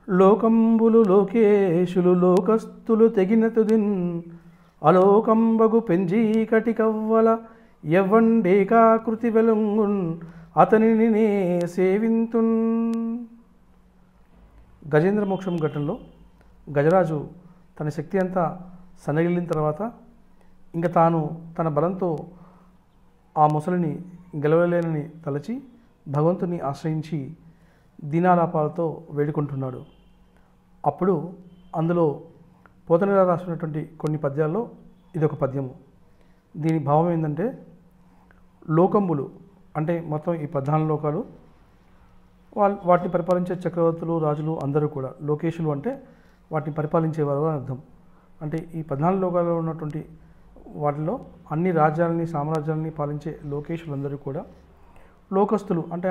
లోకంబులు లోకేశులు లోకస్తులు తెగినతుదిన్ అలోకంబగు పెంజీకటి కవ్వల ఎవ్వండేకాకృతి వెలుంగున్ అతనిని నే సేవింతున్. గజేంద్ర మోక్షం ఘట్టంలో గజరాజు తన శక్తి అంతా సన్నగిల్లిన తర్వాత ఇంకా తాను తన బలంతో ఆ ముసలిని గెలవలేనని తలచి భగవంతుని ఆశ్రయించి దీనాలాపాలతో వేడుకుంటున్నాడు. అప్పుడు అందులో పోతనగా రాసినటువంటి కొన్ని పద్యాల్లో ఇదొక పద్యము. దీని భావం ఏంటంటే, లోకంబులు అంటే మొత్తం ఈ 14 లోకాలు, వాటిని పరిపాలించే చక్రవర్తులు రాజులు అందరూ కూడా లోకేశులు అంటే వాటిని పరిపాలించేవారు అని అర్థం. అంటే ఈ 14 లోకాల్లో ఉన్నటువంటి వాటిలో అన్ని రాజ్యాలని సామ్రాజ్యాలని పాలించే లోకేశులందరూ కూడా లోకస్తులు అంటే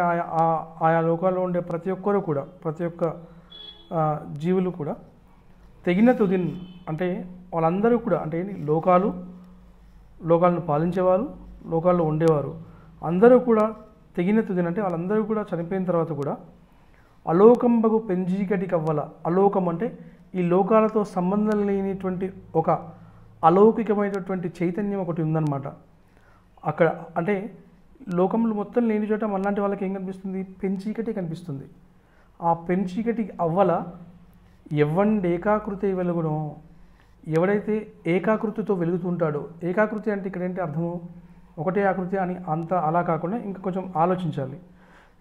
ఆయా లోకాల్లో ఉండే ప్రతి ఒక్కరు కూడా ప్రతి ఒక్క జీవులు కూడా తెగిన తుదిన్ అంటే వాళ్ళందరూ కూడా అంటే లోకాలను పాలించేవారు, లోకాల్లో ఉండేవారు అందరూ కూడా తెగిన తుదిన్ అంటే వాళ్ళందరూ కూడా చనిపోయిన తర్వాత కూడా అలోకంబగు పెంజీకటి కవ్వల, అలోకం అంటే ఈ లోకాలతో సంబంధం లేనిటువంటి ఒక అలౌకికమైనటువంటి చైతన్యం ఒకటి ఉందన్నమాట. అక్కడ అంటే లోకంలో మొత్తం లేని చోట మనలాంటి వాళ్ళకి ఏం కనిపిస్తుంది? పెంచీకటి కనిపిస్తుంది. ఆ పెంచీకటి అవ్వల ఎవ్వండేకాకృతి వెలుగునో, ఎవడైతే ఏకాకృతితో వెలుగుతుంటాడో, ఏకాకృతి అంటే ఇక్కడ ఏంటి అర్థము? ఒకటే ఆకృతి అని అంత అలా కాకుండా ఇంకా కొంచెం ఆలోచించాలి.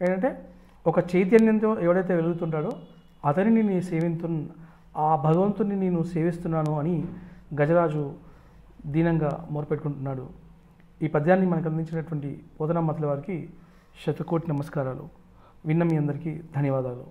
ఏంటంటే ఒక చైతన్యంతో ఎవడైతే వెలుగుతుంటాడో అతనిని నీ ఆ భగవంతుని నేను సేవిస్తున్నాను అని గజరాజు దీనంగా మొరపెట్టుకుంటున్నాడు. ఈ పద్యాన్ని మనకు అందించినటువంటి పోతనామాత్యుల వారికి శతకోటి నమస్కారాలు. విన్న మీ అందరికీ ధన్యవాదాలు.